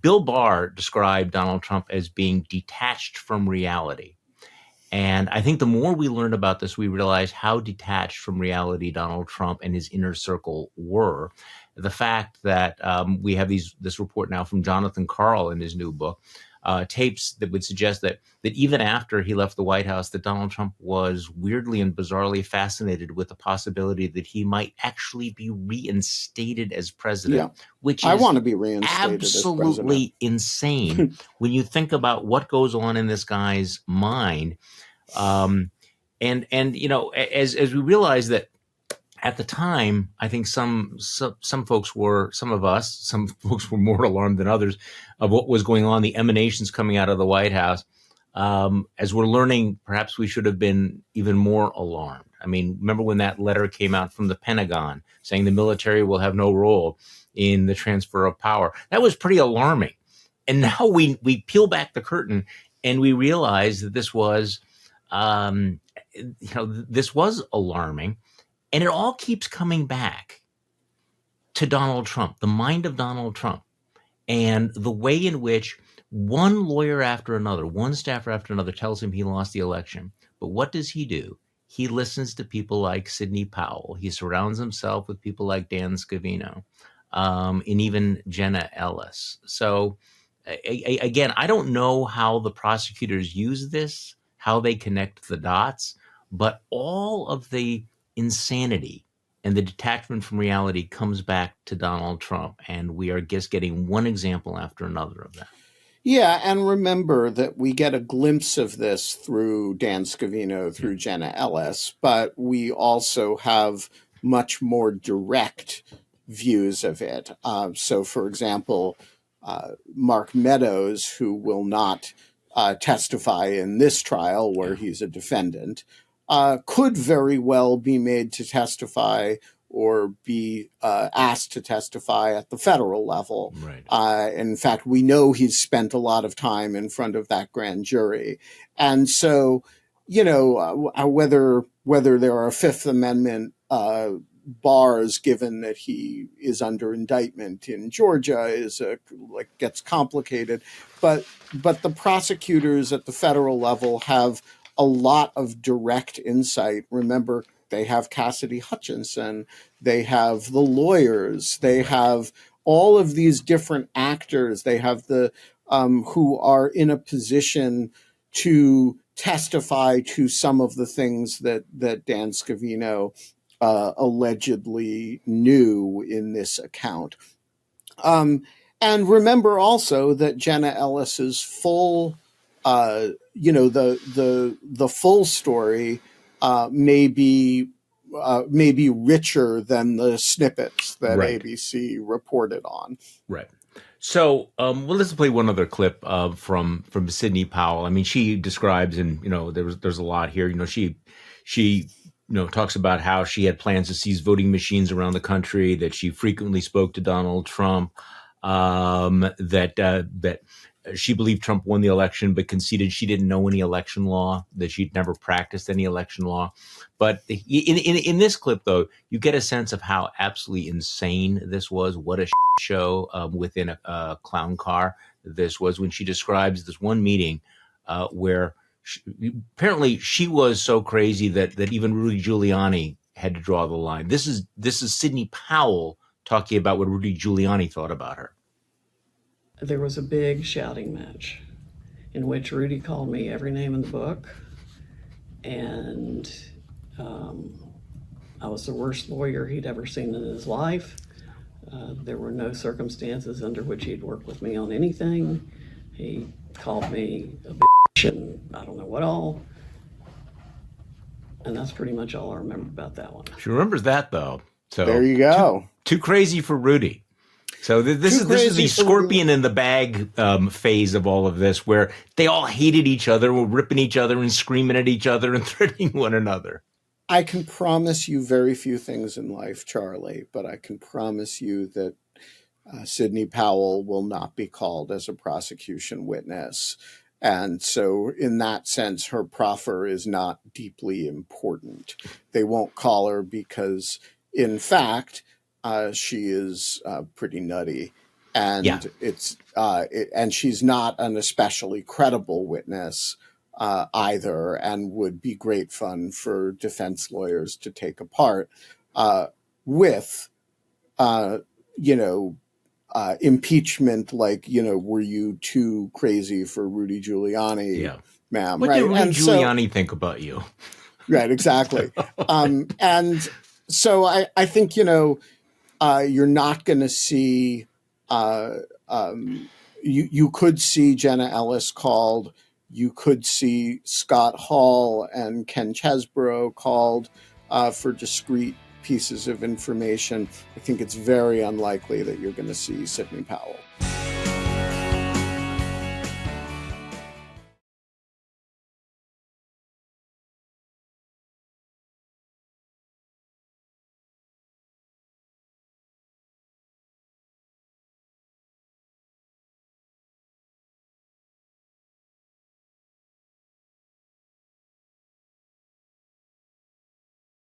Bill Barr described Donald Trump as being detached from reality. And I think the more we learn about this, we realize how detached from reality Donald Trump and his inner circle were. The fact that we have this report now from Jonathan Karl in his new book, tapes that would suggest that even after he left the White House, that Donald Trump was weirdly and bizarrely fascinated with the possibility that he might actually be reinstated as president, which I is want to be reinstated as president. absolutely insane when you think about what goes on in this guy's mind. And as we realize that at the time, I think some folks were more alarmed than others of what was going on, the emanations coming out of the White House. As we're learning, perhaps we should have been even more alarmed. I mean, remember when that letter came out from the Pentagon saying the military will have no role in the transfer of power? That was pretty alarming. And now we peel back the curtain and we realize that this was this was alarming, and it all keeps coming back to Donald Trump, the mind of Donald Trump, and the way in which one lawyer after another, one staffer after another tells him he lost the election. But what does he do? He listens to people like Sidney Powell. He surrounds himself with people like Dan Scavino, and even Jenna Ellis. So again, I don't know how the prosecutors use this, how they connect the dots, but all of the insanity and the detachment from reality comes back to Donald Trump. And we are just getting one example after another of that. Yeah, and remember that we get a glimpse of this through Dan Scavino, through Jenna Ellis, but we also have much more direct views of it. So, for example, Mark Meadows, who will not testify in this trial where he's a defendant, could very well be made to testify or be asked to testify at the federal level. Right. In fact, we know he's spent a lot of time in front of that grand jury. And so, whether there are Fifth Amendment bars given that he is under indictment in Georgia gets complicated. But the prosecutors at the federal level have a lot of direct insight. Remember, they have Cassidy Hutchinson, they have the lawyers, they have all of these different actors. They have the who are in a position to testify to some of the things that Dan Scavino allegedly knew in this account. And remember also that Jenna Ellis's full, the full story may be richer than the snippets that ABC reported on. Right. So, let's play one other clip from Sidney Powell. I mean, she describes, and there's a lot here. She talks about how she had plans to seize voting machines around the country, that she frequently spoke to Donald Trump, that she believed Trump won the election, but conceded she didn't know any election law, that she'd never practiced any election law. But in this clip, though, you get a sense of how absolutely insane this was. What a show within a clown car this was, when she describes this one meeting where apparently she was so crazy that even Rudy Giuliani had to draw the line. This is Sidney Powell talking about what Rudy Giuliani thought about her. There was a big shouting match in which Rudy called me every name in the book, and I was the worst lawyer he'd ever seen in his life. There were no circumstances under which he'd work with me on anything. He called me a bitch and I don't know what all. And that's pretty much all I remember about that one. She remembers that, though. So there you go. Too crazy for Rudy. So this is the scorpion in the bag phase of all of this, where they all hated each other, were ripping each other and screaming at each other and threatening one another. I can promise you very few things in life, Charlie, but I can promise you that Sidney Powell will not be called as a prosecution witness. And so in that sense, her proffer is not deeply important. They won't call her because, in fact, she is pretty nutty. Yeah. and and she's not an especially credible witness either, and would be great fun for defense lawyers to take apart with you know, impeachment, like, you know, were you too crazy for Rudy Giuliani, Yeah. ma'am? What did Right. Rudy And so, Giuliani think about you? right, exactly. And so I think, you know, you're not going to see, you could see Jenna Ellis called, you could see Scott Hall and Ken Chesborough called for discrete pieces of information. I think it's very unlikely that you're going to see Sidney Powell.